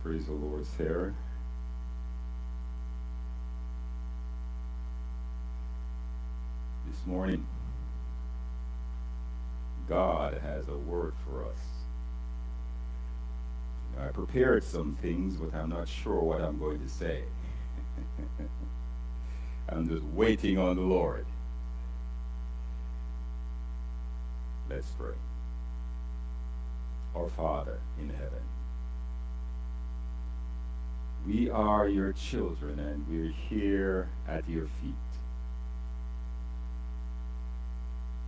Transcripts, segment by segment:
Praise the Lord, Sarah. This morning, God has a word for us. I prepared some things, but I'm not sure what I'm going to say. I'm just waiting on the Lord. Let's pray. Our Father in heaven, we are your children and we're here at your feet.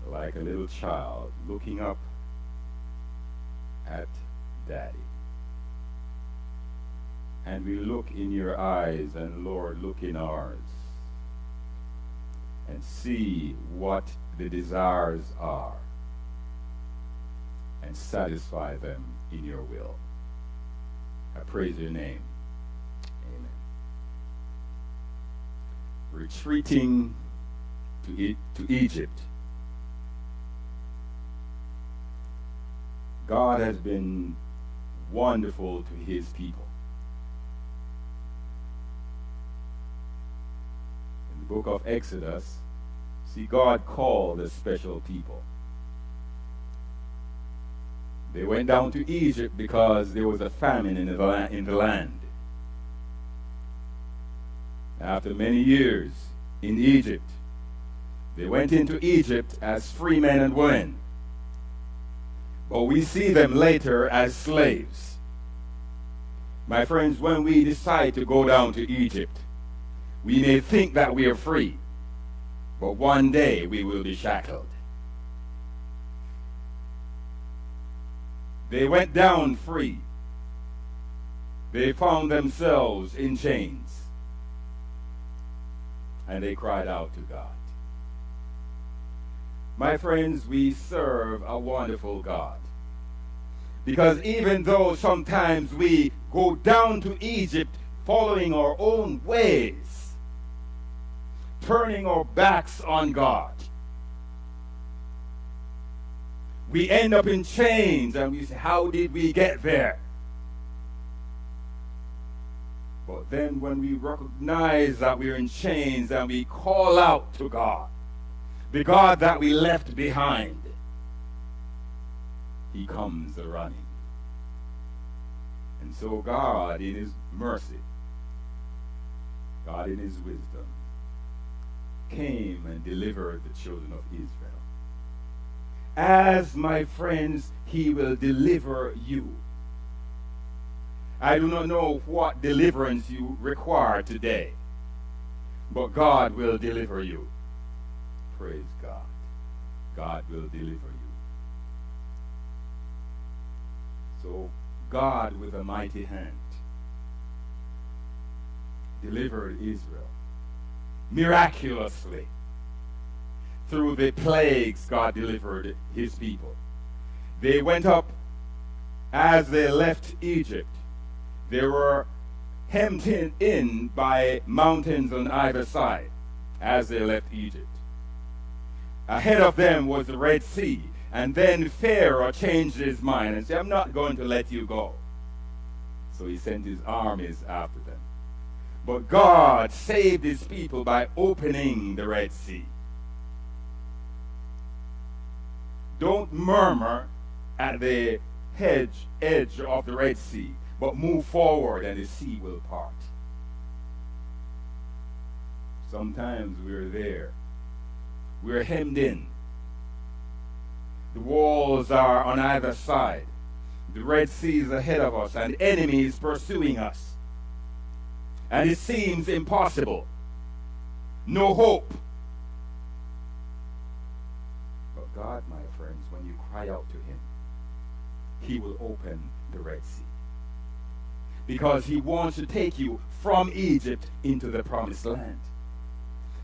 Like a little child looking up at Daddy. And we look in your eyes, and Lord, look in ours. And see what the desires are. And satisfy them in your will. I praise your name. Amen. Retreating to Egypt. God has been wonderful to his people. In the book of Exodus, see, God called a special people. They went down to Egypt because there was a famine in the land. After many years in Egypt, they went into Egypt as free men and women. But we see them later as slaves. My friends, when we decide to go down to Egypt, we may think that we are free, but one day we will be shackled. They went down free. They found themselves in chains. And they cried out to God. My friends, we serve a wonderful God. Because even though sometimes we go down to Egypt following our own ways, turning our backs on God, we end up in chains and we say, how did we get there? But then when we recognize that we're in chains and we call out to God, the God that we left behind, he comes running. And so God in his mercy, God in his wisdom, came and delivered the children of Israel. As my friends, he will deliver you. I do not know what deliverance you require today, but God will deliver you. Praise God. God will deliver you. So God with a mighty hand delivered Israel miraculously. Through the plagues, God delivered his people. They went up as they left Egypt. They were hemmed in by mountains on either side as they left Egypt. Ahead of them was the Red Sea. And then Pharaoh changed his mind and said, I'm not going to let you go. So he sent his armies after them. But God saved his people by opening the Red Sea. Don't murmur at the edge of the Red Sea, but move forward and the sea will part. Sometimes we're there. We're hemmed in. The walls are on either side. The Red Sea is ahead of us and enemies pursuing us. And it seems impossible. No hope. But God, my friends, when you cry out to him, he will open the Red Sea. Because he wants to take you from Egypt into the promised land.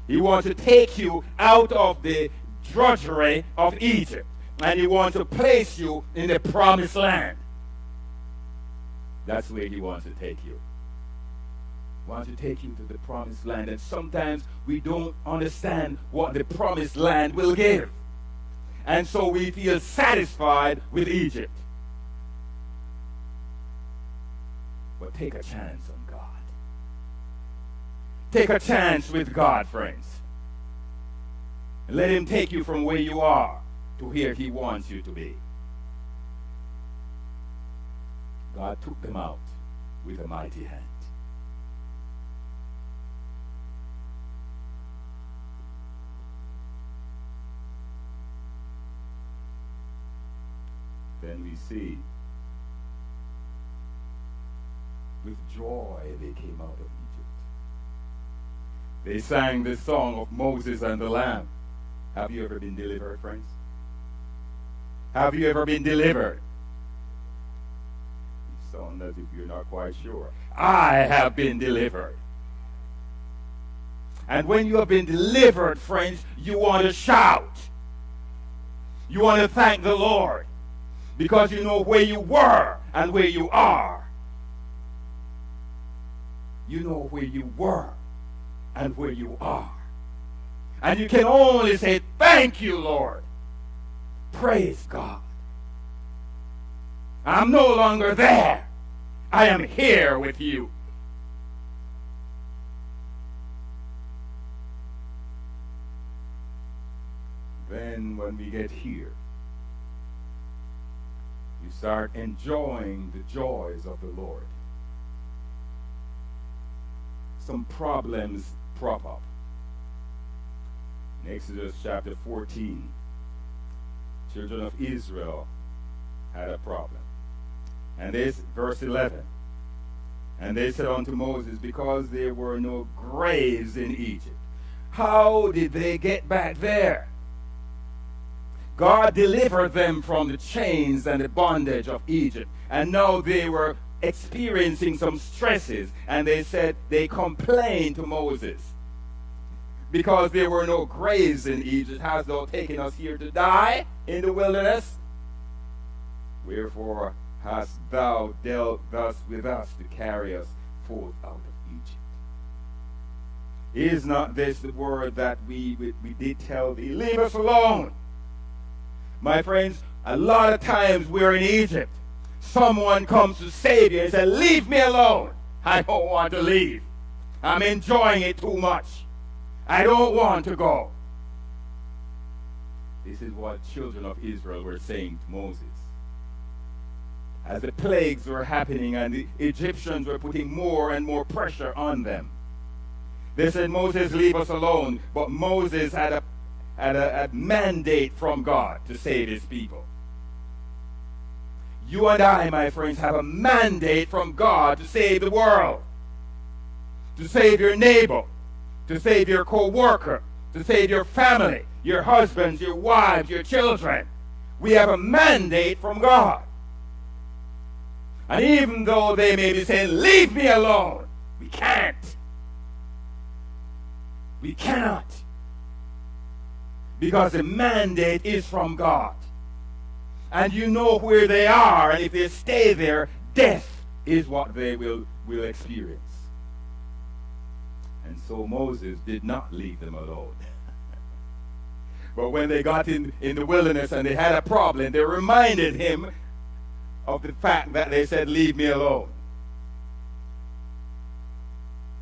He wants to take you out of the drudgery of Egypt. And he wants to place you in the promised land. That's where he wants to take you. He wants to take you to the promised land. And sometimes we don't understand what the promised land will give. And so we feel satisfied with Egypt. But take a chance on God. Take a chance with God, friends. And let him take you from where you are to where he wants you to be. God took them out with a mighty hand. Then we see, with joy they came out of Egypt. They sang the song of Moses and the Lamb. Have you ever been delivered, friends? Have you ever been delivered? You sound as if you're not quite sure. I have been delivered. And when you have been delivered, friends, you want to shout. You want to thank the Lord. Because you know where you were and where you are. You know where you were and where you are. And you can only say, thank you, Lord. Praise God. I'm no longer there. I am here with you. Then when we get here, you start enjoying the joys of the Lord. Some problems prop up. In Exodus chapter 14, children of Israel had a problem. And this, verse 11, and they said unto Moses, because there were no graves in Egypt. How did they get back there? God delivered them from the chains and the bondage of Egypt. And now they were experiencing some stresses. And they said, they complained to Moses. Because there were no graves in Egypt, hast thou taken us here to die in the wilderness? Wherefore hast thou dealt thus with us to carry us forth out of Egypt? Is not this the word that we did tell thee? Leave us alone. My friends, a lot of times we're in Egypt. Someone comes to save you and says, leave me alone. I don't want to leave. I'm enjoying it too much. I don't want to go. This is what children of Israel were saying to Moses. As the plagues were happening and the Egyptians were putting more and more pressure on them. They said, Moses, leave us alone. But Moses had a mandate from God to save his people. You and I, my friends, have a mandate from God to save the world. To save your neighbor. To save your co-worker. To save your family. Your husbands, your wives, your children. We have a mandate from God. And even though they may be saying, leave me alone, we can't. We cannot. Because the mandate is from God. And you know where they are, and if they stay there, death is what they will experience. And so Moses did not leave them alone. But when they got in the wilderness and they had a problem, they reminded him of the fact that they said, leave me alone.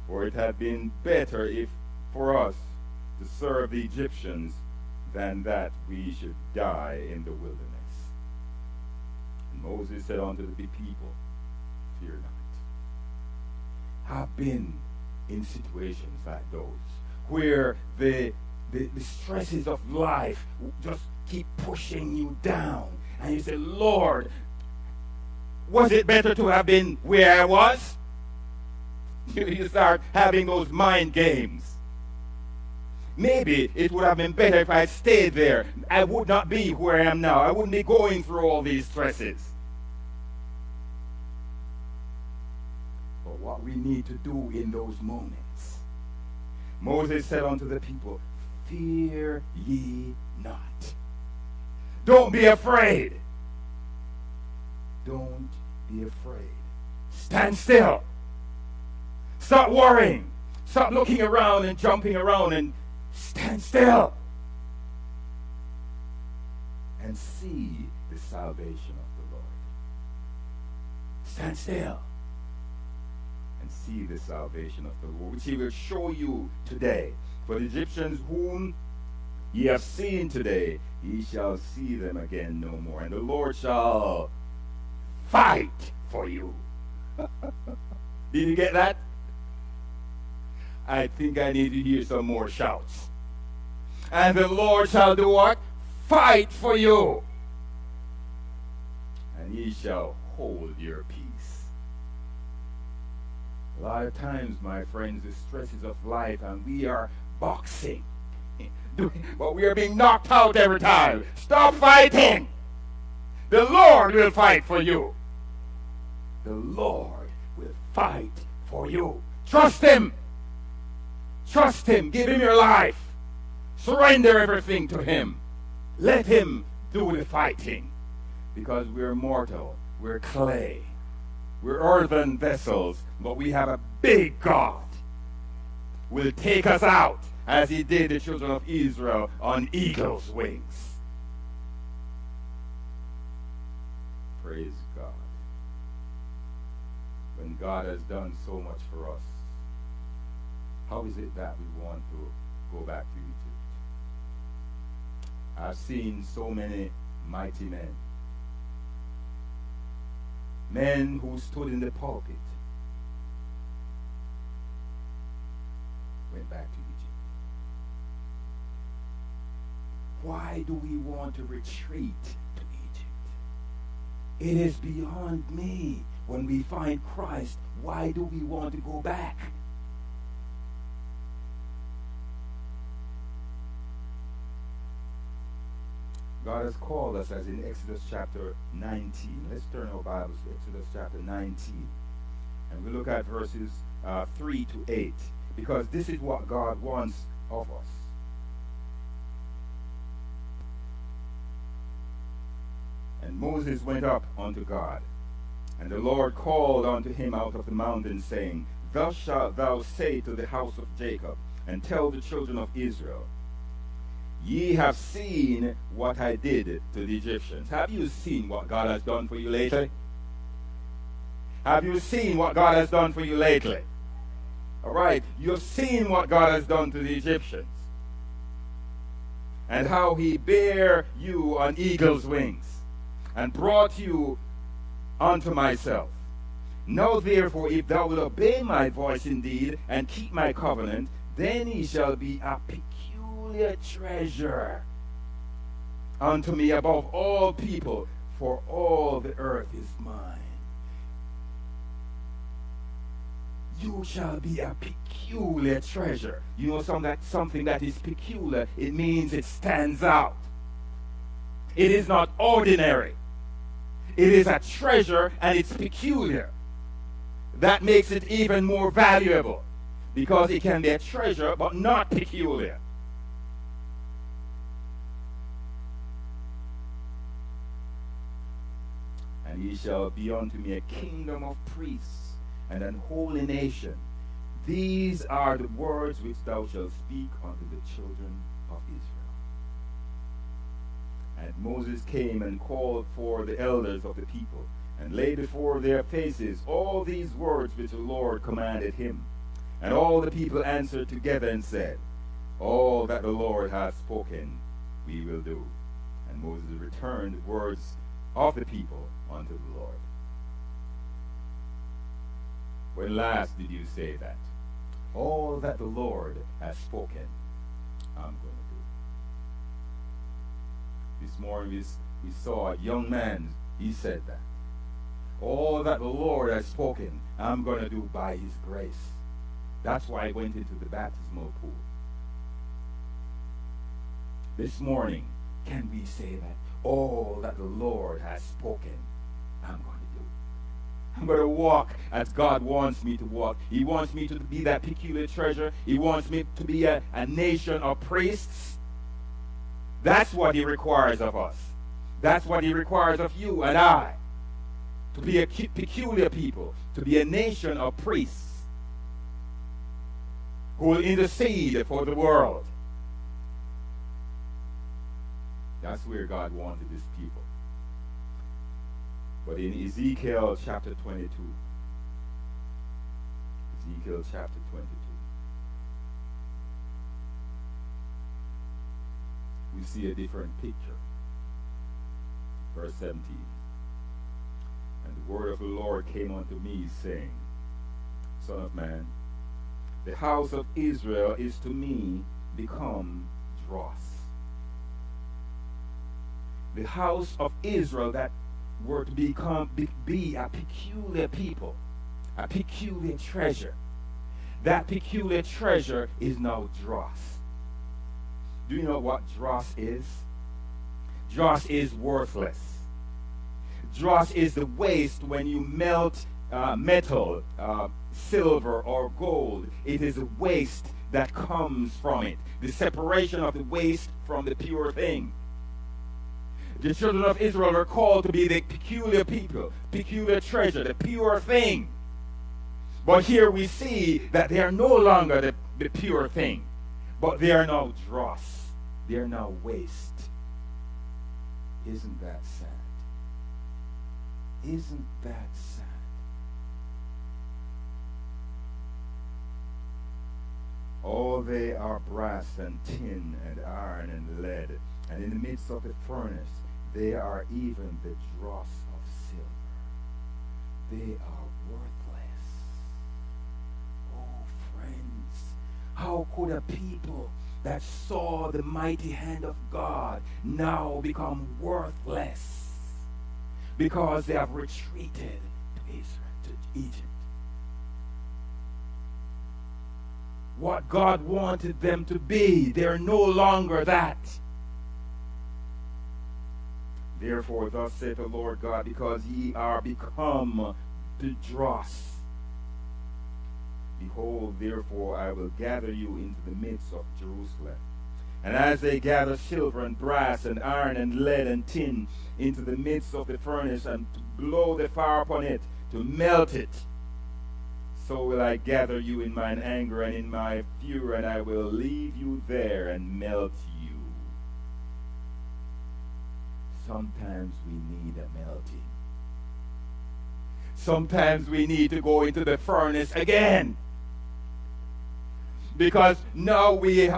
For it had been better for us to serve the Egyptians than that we should die in the wilderness. And Moses said unto the people, fear not. I've been in situations like those where the stresses of life just keep pushing you down. And you say, Lord, was it better to have been where I was? You start having those mind games. Maybe it would have been better if I stayed there. I would not be where I am now. I wouldn't be going through all these stresses. But what we need to do in those moments, Moses said unto the people, fear ye not. Don't be afraid. Don't be afraid. Stand still. Stop worrying. Stop looking around and jumping around and stand still. And see the salvation of the Lord. Stand still. and see the salvation of the Lord, which he will show you today. For the Egyptians whom ye have seen today, ye shall see them again no more. And the Lord shall fight for you. Did you get that? I think I need to hear some more shouts. And the Lord shall do what? Fight for you. And ye shall hold your peace. A lot of times, my friends, the stresses of life, and we are boxing. But we are being knocked out every time. Stop fighting. The Lord will fight for you. The Lord will fight for you. Trust him. Trust him. Give him your life. Surrender everything to him. Let him do the fighting. Because we're mortal. We're clay. We're earthen vessels. But we have a big God. Will take us out as he did the children of Israel on eagle's wings. Praise God. When God has done so much for us, how is it that we want to go back to Egypt? I've seen so many mighty men. Men who stood in the pulpit went back to Egypt. Why do we want to retreat to Egypt? It is beyond me. When we find Christ, why do we want to go back? God has called us, as in Exodus chapter 19. Let's turn our Bibles to Exodus chapter 19. And we look at verses 3 to 8. Because this is what God wants of us. And Moses went up unto God. And the Lord called unto him out of the mountain, saying, Thus shalt thou say to the house of Jacob, and tell the children of Israel, Ye have seen what I did to the Egyptians. Have you seen what God has done for you lately? Have you seen what God has done for you lately? All right, you have seen what God has done to the Egyptians. And how he bare you on eagle's wings, and brought you unto myself. Now therefore, if thou wilt obey my voice indeed, and keep my covenant, then he shall be a peculiar treasure unto me above all people, for all the earth is mine. You shall be a peculiar treasure. You know something that is peculiar, it means it stands out. It is not ordinary. It is a treasure, and it's peculiar. That makes it even more valuable, because it can be a treasure but not peculiar. And ye shall be unto me a kingdom of priests and an holy nation. These are the words which thou shalt speak unto the children of Israel. And Moses came and called for the elders of the people, and laid before their faces all these words which the Lord commanded him. And all the people answered together and said, All that the Lord hath spoken, we will do. And Moses returned the words of the people unto the Lord. When last did you say that? All that the Lord has spoken, I'm going to do. This morning we saw a young man, he said that. All that the Lord has spoken, I'm going to do by his grace. That's why I went into the baptismal pool. This morning, can we say that? All that the Lord has spoken, I'm going to do. I'm going to walk as God wants me to walk. He wants me to be that peculiar treasure. He wants me to be a nation of priests. That's what he requires of us. That's what he requires of you and I. To be a peculiar people. To be a nation of priests who will intercede for the world. That's where God wanted his people. But in Ezekiel chapter 22, Ezekiel chapter 22. We see a different picture. Verse 17. And the word of the Lord came unto me, saying, Son of man, the house of Israel is to me become dross. The house of Israel that were to be a peculiar people, a peculiar treasure. That peculiar treasure is now dross. Do you know what dross is? Dross is worthless. Dross is the waste when you melt metal, silver or gold. It is a waste that comes from it. The separation of the waste from the pure thing. The children of Israel are called to be the peculiar people, peculiar treasure, the pure thing. But here we see that they are no longer the pure thing, but they are now dross. They are now waste. Isn't that sad? Isn't that sad? All they are brass and tin and iron and lead, and in the midst of the furnace they are even the dross of silver. They are worthless. Oh, friends, how could a people that saw the mighty hand of God now become worthless? Because they have retreated to Egypt. What God wanted them to be, they're no longer that. Therefore, thus saith the Lord God, because ye are become the dross. Behold, therefore, I will gather you into the midst of Jerusalem. And as they gather silver and brass and iron and lead and tin into the midst of the furnace, and to blow the fire upon it, to melt it, so will I gather you in mine anger and in my fury, and I will leave you there and melt you. Sometimes we need a melting. Sometimes we need to go into the furnace again. Because now we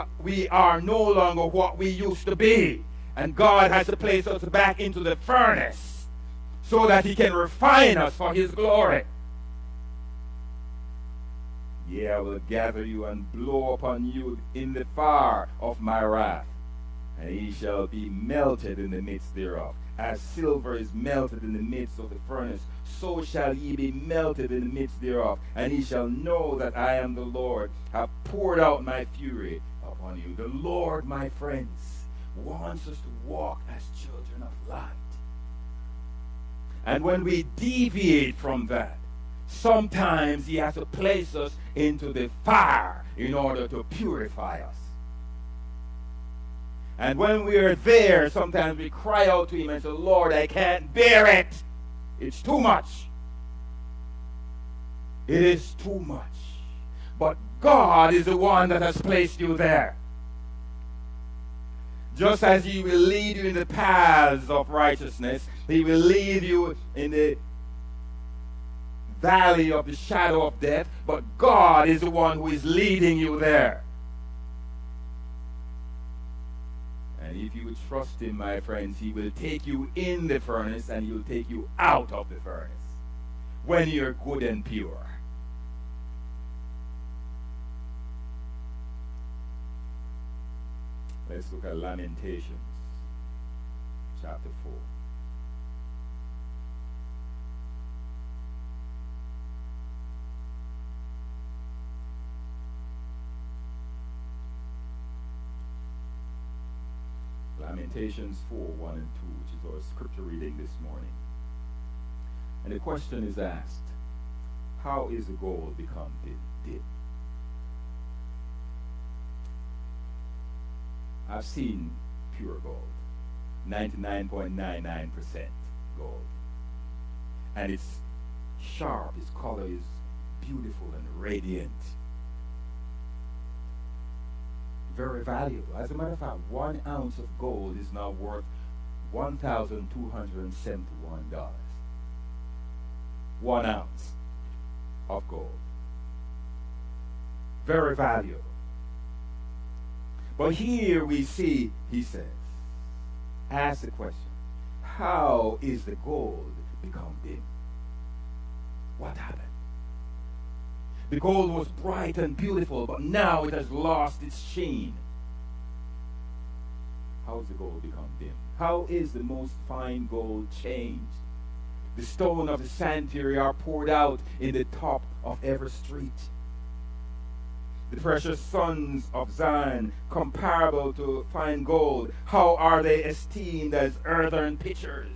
are no longer what we used to be. And God has to place us back into the furnace so that he can refine us for his glory. Yea, I will gather you and blow upon you in the fire of my wrath, and ye shall be melted in the midst thereof. As silver is melted in the midst of the furnace, so shall ye be melted in the midst thereof. And ye shall know that I am the Lord, have poured out my fury upon you. The Lord, my friends, wants us to walk as children of light. And when we deviate from that, sometimes he has to place us into the fire in order to purify us. And when we are there, sometimes we cry out to him and say, Lord, I can't bear it. It's too much. It is too much. But God is the one that has placed you there. Just as he will lead you in the paths of righteousness, he will lead you in the valley of the shadow of death, but God is the one who is leading you there. And if you would trust him, my friends, he will take you in the furnace and he will take you out of the furnace when you're good and pure. Let's look at Lamentations chapter 4. Lamentations 4, 1 and 2, which is our scripture reading this morning. And the question is asked, how is the gold become dim? I've seen pure gold, 99.99% gold. And it's sharp, its color is beautiful and radiant. Very valuable. As a matter of fact, 1 ounce of gold is now worth $1,271. 1 ounce of gold. Very valuable. But here we see, he says, ask the question, how is the gold become dim? What happened? The gold was bright and beautiful, but now it has lost its sheen. How has the gold become dim? How is the most fine gold changed? The stone of the sanctuary are poured out in the top of every street. The precious sons of Zion, comparable to fine gold, how are they esteemed as earthen pitchers?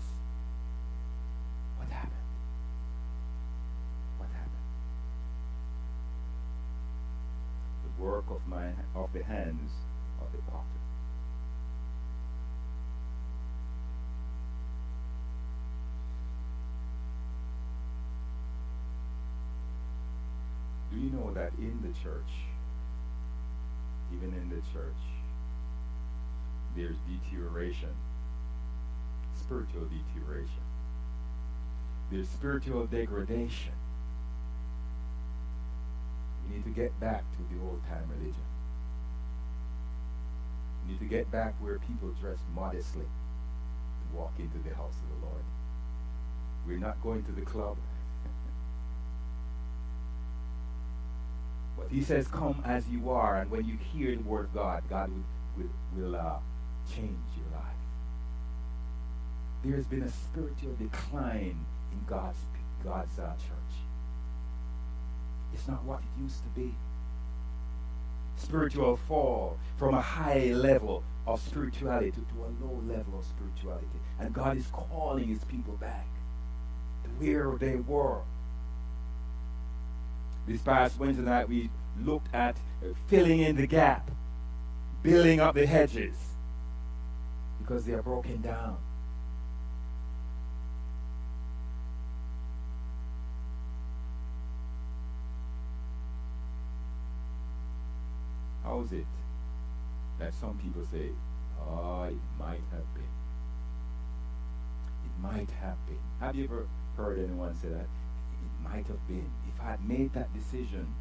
What happened? What happened? The work of the hands of the potter. Do you know that in the church, even in the church, there's deterioration, spiritual deterioration. There's spiritual degradation. We need to get back to the old-time religion. We need to get back where people dress modestly to walk into the house of the Lord. We're not going to the club. But he says, come as you are, and when you hear the word of God, God will change your life. There has been a spiritual decline in God's church. It's not what it used to be. Spiritual fall from a high level of spirituality to a low level of spirituality. And God is calling his people back to where they were. This past Wednesday night, we looked at filling in the gap, building up the hedges, because they are broken down. How is it that some people say, oh, it might have been? It might have been. Have you ever heard anyone say that? It might have been. If I had made that decision,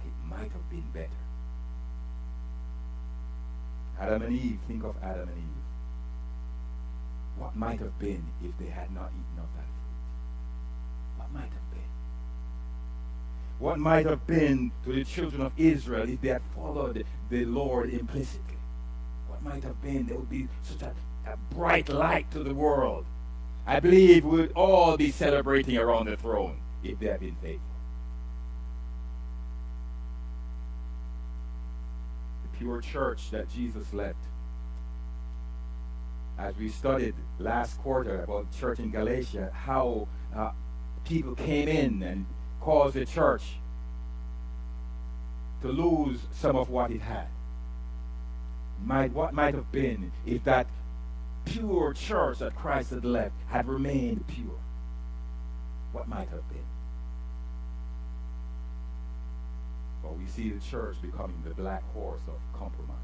it might have been better. Adam and Eve, think of Adam and Eve. What might have been if they had not eaten of that fruit? What might have been? What might have been to the children of Israel if they had followed the Lord implicitly? What might have been? There would be such a bright light to the world. I believe we would all be celebrating around the throne if they had been faithful. The pure church that Jesus left. As we studied last quarter about church in Galatia, how people came in and caused the church to lose some of what it had. What might have been if that pure church that Christ had left had remained pure? What might have been? But we see the church becoming the black horse of compromise.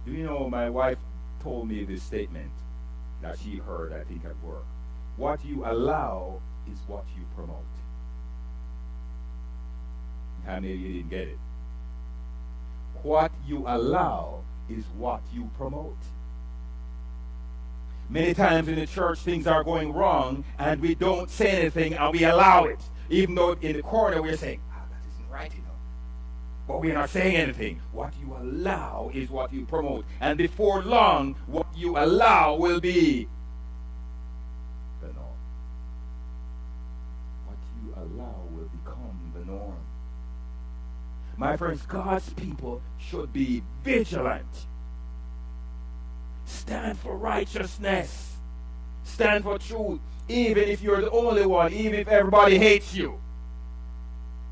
Do you know, my wife told me this statement that she heard, I think, at work. What you allow is what you promote. How many of you didn't get it? What you allow is what you promote. Many times in the church things are going wrong and we don't say anything and we allow it. Even though in the corner we're saying, that isn't right enough. But we're not saying anything. What you allow is what you promote. And before long, what you allow will be the norm. What you allow will become the norm. My friends, God's people should be vigilant. Stand for righteousness. Stand for truth. Even if you're the only one, even if everybody hates you.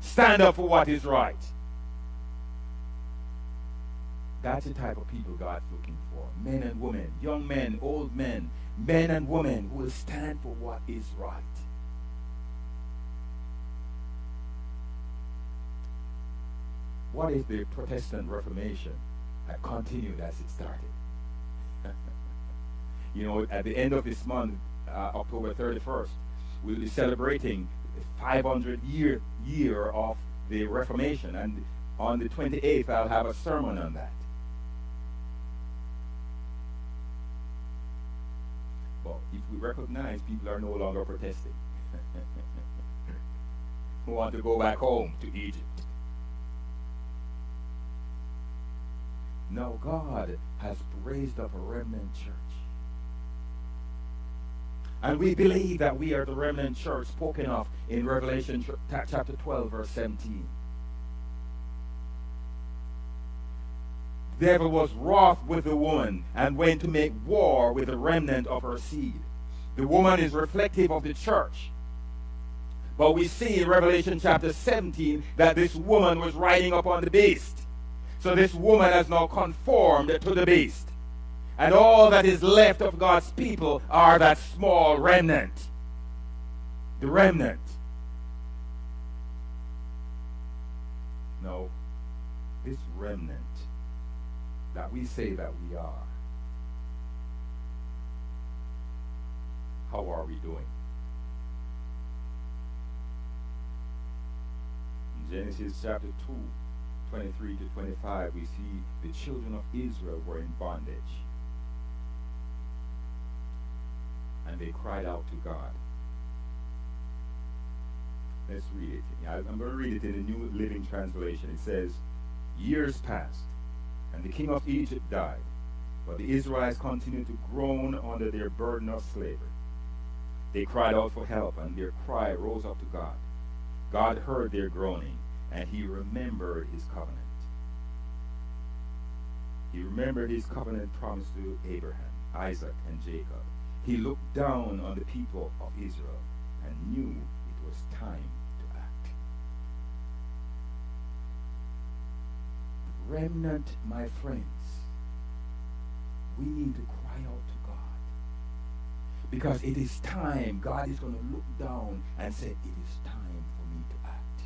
Stand up for what is right. That's the type of people God's looking for. Men and women, young men, old men, men and women who will stand for what is right. What if the Protestant Reformation had continued as it started? You know, at the end of this month, October 31st, we'll be celebrating the 500 year of the Reformation, and on the 28th I'll have a sermon on that. But if we recognize people are no longer protesting, who want to go back home to Egypt. No, God has raised up a remnant church. And we believe that we are the remnant church spoken of in Revelation chapter 12, verse 17. The devil was wroth with the woman and went to make war with the remnant of her seed. The woman is reflective of the church. But we see in Revelation chapter 17 that this woman was riding upon the beast. So this woman has now conformed to the beast. And all that is left of God's people are that small remnant. The remnant. No, this remnant that we say that we are, how are we doing? In Genesis chapter 2, 23 to 25, we see the children of Israel were in bondage. And they cried out to God. Let's read it. I'm going to read it in the New Living Translation. It says, years passed, and the king of Egypt died, but the Israelites continued to groan under their burden of slavery. They cried out for help, and their cry rose up to God. God heard their groaning, and he remembered his covenant. He remembered his covenant promise to Abraham, Isaac, and Jacob. He looked down on the people of Israel and knew it was time to act. Remnant, my friends, we need to cry out to God. Because it is time. God is going to look down and say, it is time for me to act.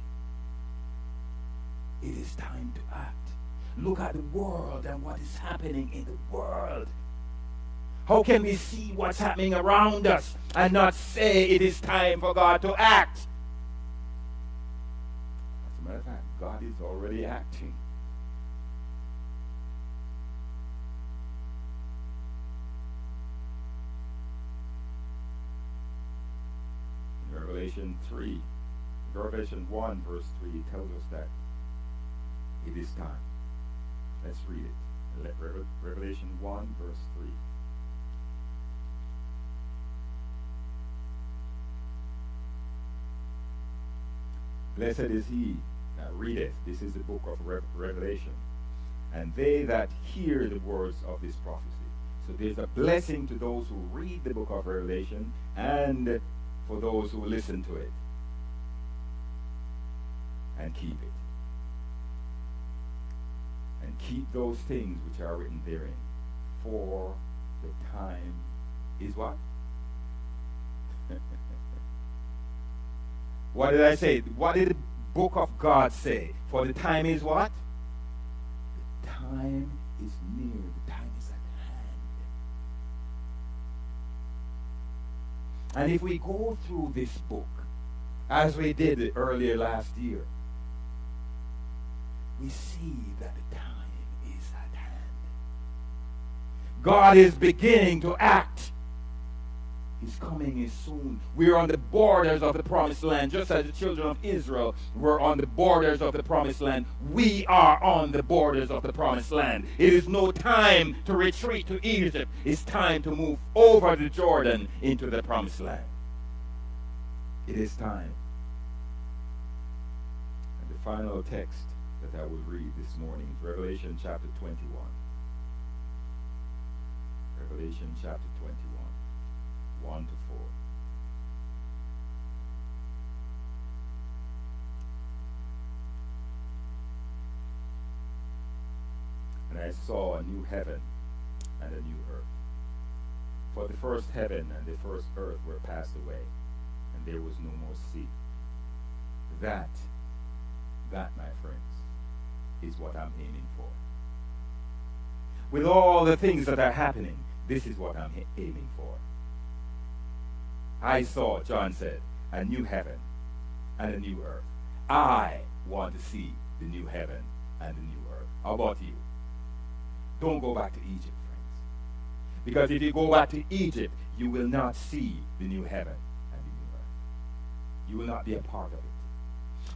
It is time to act. Look at the world and what is happening in the world. How can we see what's happening around us and not say it is time for God to act? As a matter of fact, God is already acting. In Revelation 1, verse 3 tells us that it is time. Let's read it. Revelation 1, verse 3. Blessed is he that readeth. This is the book of Revelation. And they that hear the words of this prophecy. So there's a blessing to those who read the book of Revelation and for those who listen to it and keep it. And keep those things which are written therein. For the time is what? What did I say? What did the book of God say? For the time is what? The time is near. The time is at hand. And if we go through this book, as we did earlier last year, we see that the time is at hand. God is beginning to act. His coming is soon. We're on the borders of the promised land, just as the children of Israel were on the borders of the promised land. We are on the borders of the promised land. It is no time to retreat to Egypt. It's time to move over the Jordan into the promised land. It is time. And the final text that I will read this morning is Revelation chapter 21. Revelation chapter 21. 1 to 4. And I saw a new heaven and a new earth. For the first heaven and the first earth were passed away, and there was no more sea. That, my friends, is what I'm aiming for. With all the things that are happening, this is what I'm aiming for. I saw, John said, a new heaven and a new earth. I want to see the new heaven and the new earth. How about you? Don't go back to Egypt, friends. Because if you go back to Egypt, you will not see the new heaven and the new earth. You will not be a part of it.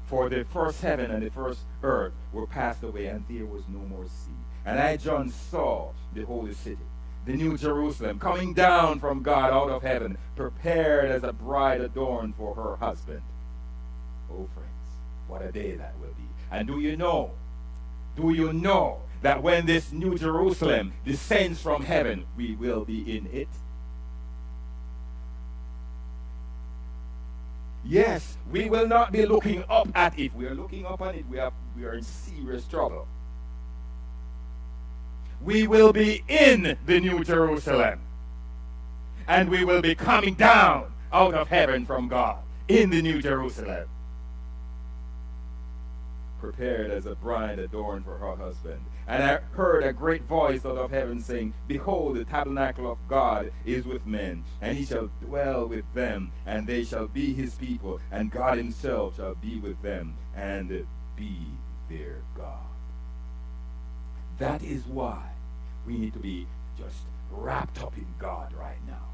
For the first heaven and the first earth were passed away, and there was no more sea. And I, John, saw the holy city, the new Jerusalem, coming down from God out of heaven, prepared as a bride adorned for her husband. Oh, friends, what a day that will be. And do you know that when this new Jerusalem descends from heaven, we will be in it? Yes, we will not be looking up at it. If we are looking up at it, we are in serious trouble. We will be in the new Jerusalem. And we will be coming down out of heaven from God in the new Jerusalem, prepared as a bride adorned for her husband. And I heard a great voice out of heaven saying, Behold, the tabernacle of God is with men, and he shall dwell with them, and they shall be his people, and God himself shall be with them, and be their God. That is why we need to be just wrapped up in God right now.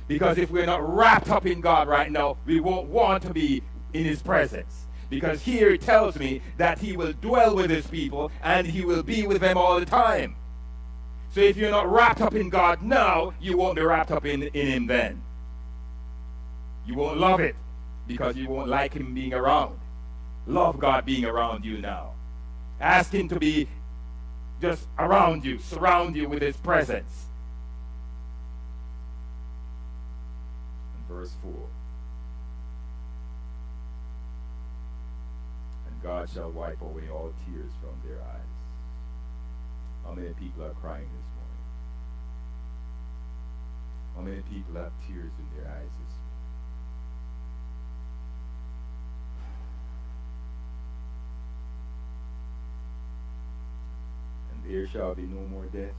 Because if we're not wrapped up in God right now, we won't want to be in his presence. Because here it tells me that he will dwell with his people and he will be with them all the time. So if you're not wrapped up in God now, you won't be wrapped up in him then. You won't love it because you won't like him being around. Love God being around you now. Ask him to be just around you, surround you with his presence. And verse 4. God shall wipe away all tears from their eyes. How many people are crying this morning? How many people have tears in their eyes this morning? And there shall be no more death.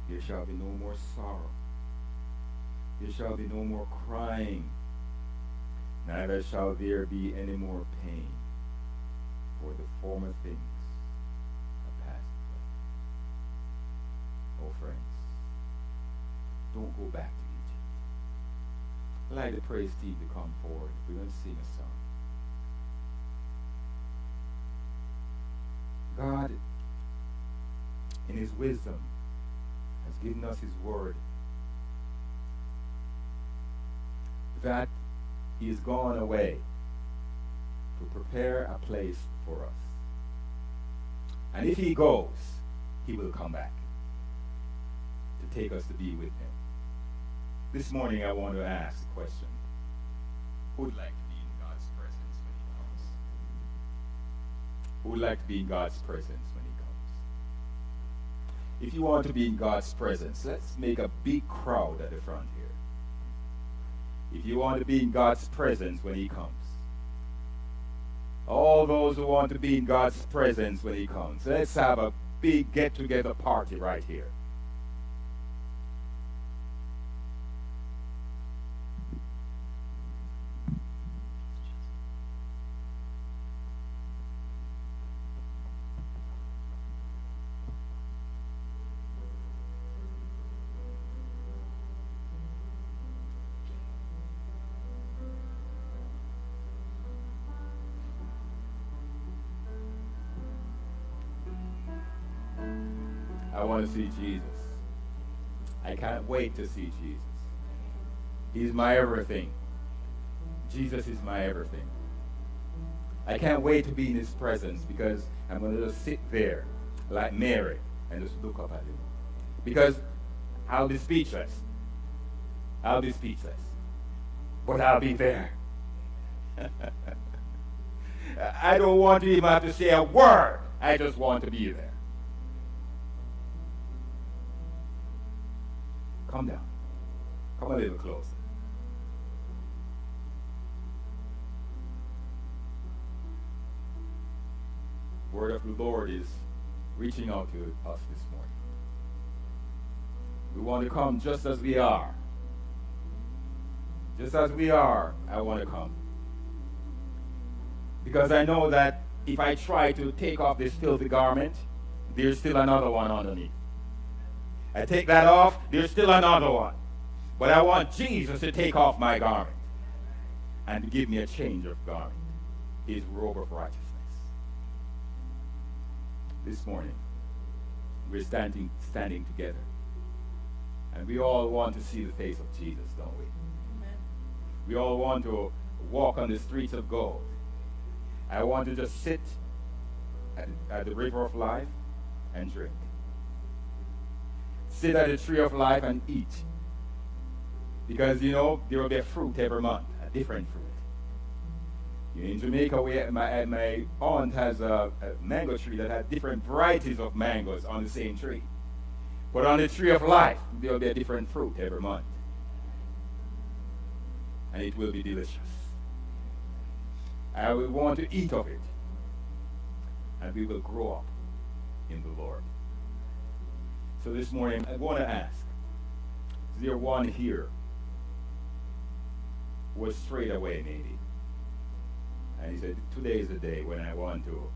There shall be no more sorrow. There shall be no more crying. Neither shall there be any more pain, for the former things are passed away. Oh, friends, don't go back to Egypt. I'd like the praise team to come forward. We're going to sing a song. God, in his wisdom, has given us his word that he has gone away to prepare a place for us. And if he goes, he will come back to take us to be with him. This morning I want to ask a question. Who would like to be in God's presence when he comes? Who would like to be in God's presence when he comes? If you want to be in God's presence, let's make a big crowd at the front here. If you want to be in God's presence when he comes. All those who want to be in God's presence when he comes. Let's have a big get-together party right here. I want to see Jesus. I can't wait to see Jesus. He's my everything. Jesus is my everything. I can't wait to be in his presence because I'm going to just sit there like Mary and just look up at him. Because I'll be speechless. I'll be speechless. But I'll be there. I don't want to even have to say a word. I just want to be there. Come down. Come a little closer. Word of the Lord is reaching out to us this morning. We want to come just as we are. Just as we are, I want to come. Because I know that if I try to take off this filthy garment, there's still another one underneath. I take that off, there's still another one. But I want Jesus to take off my garment and to give me a change of garment, his robe of righteousness. This morning, we're standing together. And we all want to see the face of Jesus, don't we? Amen. We all want to walk on the streets of gold. I want to just sit at the river of life and drink. Sit at the tree of life and eat. Because, there will be a fruit every month, a different fruit. In Jamaica, my aunt has a mango tree that has different varieties of mangoes on the same tree. But on the tree of life, there will be a different fruit every month. And it will be delicious. I will want to eat of it. And we will grow up in the Lord. So this morning, I want to ask, is there one here who was strayed away maybe? And he said, today is the day when I want to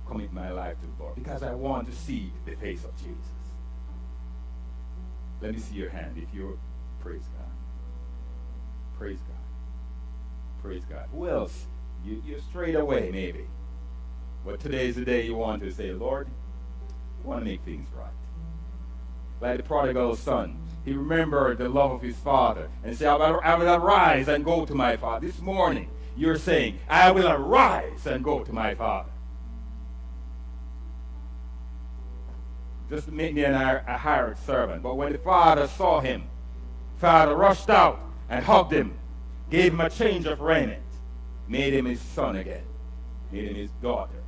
commit my life to the Lord. Because I want to see the face of Jesus. Let me see your hand if you're, praise God. Praise God. Praise God. Who else? You're strayed away maybe. But today is the day you want to say, Lord, I want to make things right. Like the prodigal son, he remembered the love of his father and said, I will arise and go to my father. This morning, you're saying, I will arise and go to my father. Just make me a hired servant. But when the father saw him, father rushed out and hugged him, gave him a change of raiment, made him his son again, made him his daughter.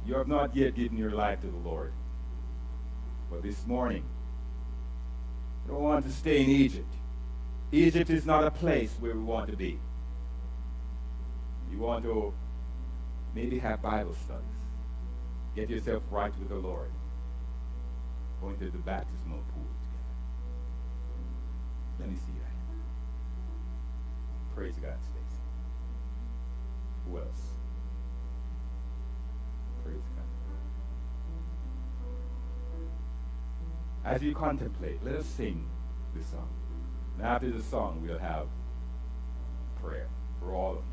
You have not yet given your life to the Lord. But this morning, you don't want to stay in Egypt. Egypt is not a place where we want to be. You want to maybe have Bible studies. Get yourself right with the Lord. Going to the baptismal pool together. Let me see that. Praise God, Stacy. Who else? Praise God. As you contemplate, let us sing this song. And after the song, we'll have prayer for all of you.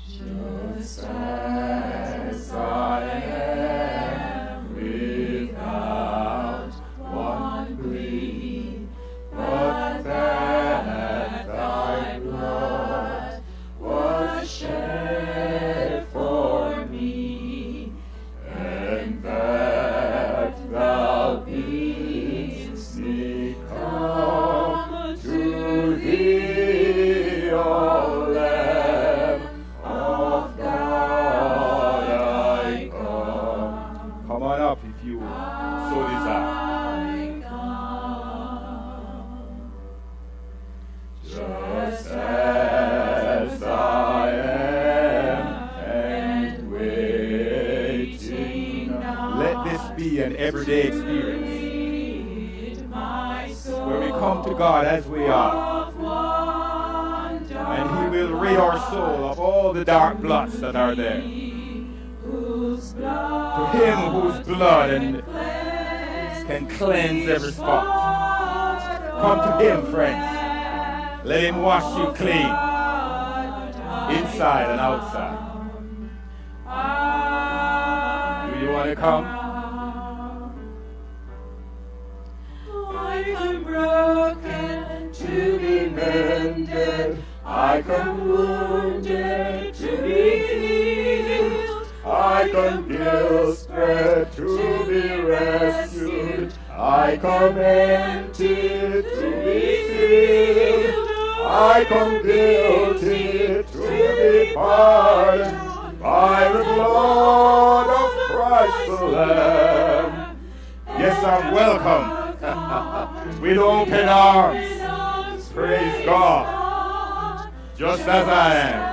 Just as I am, without one plea, but that thy blood was shed for me, and that thou bidst me come to thee, O Lamb of God, I come. Come on up if you so desire. Just as I am, and waiting now. Let this be an everyday experience where we come to God as we are, and He will rid our soul of all the dark blots that are there. To Him whose blood can cleanse every spot. Come to Him, friends. Let Him wash you clean, inside and outside. Do you want to come? I come broken to be mended. I come wounded to be healed. I come guilt spread to be rescued. I come empty to be filled. I come guilty to be pardoned by the blood of Christ the Lamb. Yes, I'm welcome. With open arms. Praise God. Just as I am.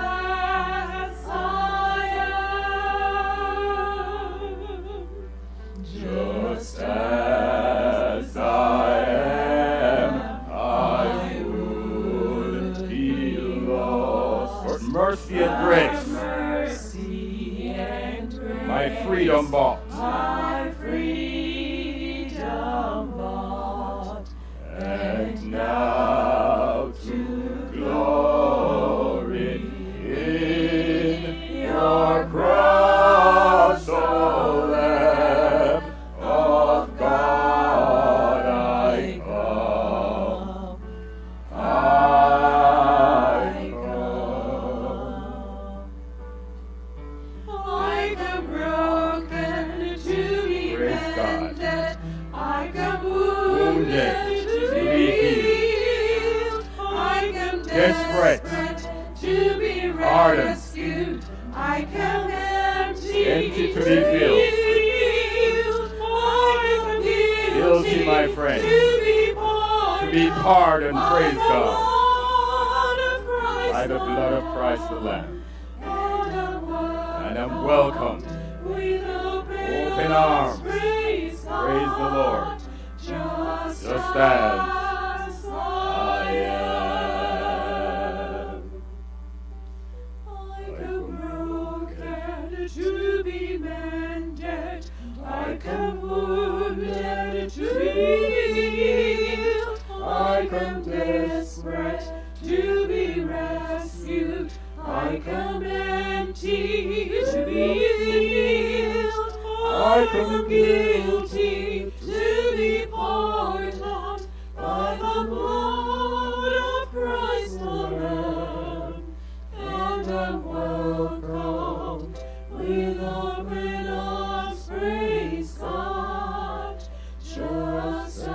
my freedom bought, and now to glory in your cross, O Lamb of God, I come. I come broken to be mended. I come wounded to be healed. I come desperate to be rescued. I come empty to be filled. I come guilty, my friend, to be pardoned. Praise God. By the blood of Christ the Lamb. And I'm welcomed with open arms. Praise the Lord. Just as I am. I come broken to be mended. I come wounded to be healed. I come desperate to be rescued. I come empty to be filled. I come guilty to be pardoned by the blood of Christ the Lamb. And I'm welcomed with open arms. Praise God, just as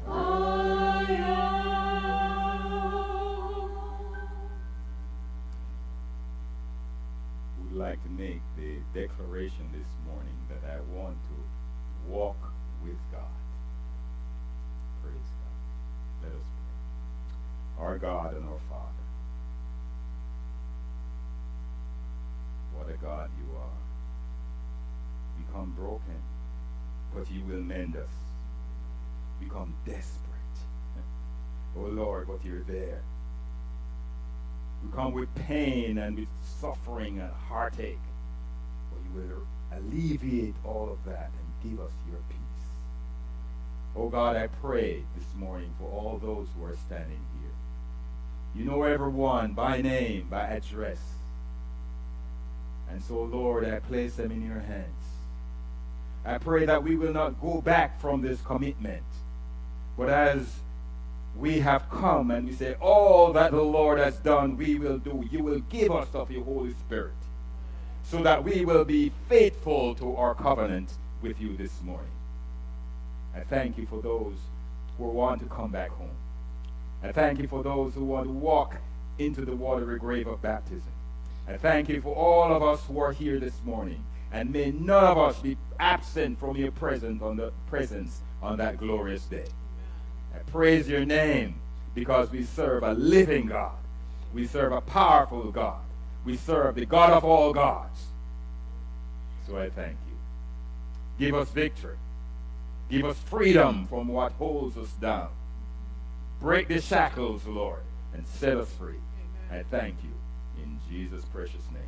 I am. Would like to make the declaration this morning that I want to walk with God. Praise God. Let us pray. Our God and our Father, what a God you are. We come broken, but you will mend us. We come desperate. Oh Lord, but you're there. We come with pain and with suffering and heartache, but you will alleviate all of that and give us your peace. Oh God, I pray this morning for all those who are standing here. You know everyone by name, by address. And so, Lord, I place them in your hands. I pray that we will not go back from this commitment, but as we have come and we say, all that the Lord has done, we will do. You will give us of your Holy Spirit so that we will be faithful to our covenant with you this morning. I thank you for those who want to come back home. I thank you for those who want to walk into the watery grave of baptism. I thank you for all of us who are here this morning. And may none of us be absent from your presence on that glorious day. I praise your name because we serve a living God. We serve a powerful God. We serve the God of all gods. So I thank you. Give us victory. Give us freedom from what holds us down. Break the shackles, Lord, and set us free. I thank you in Jesus' precious name.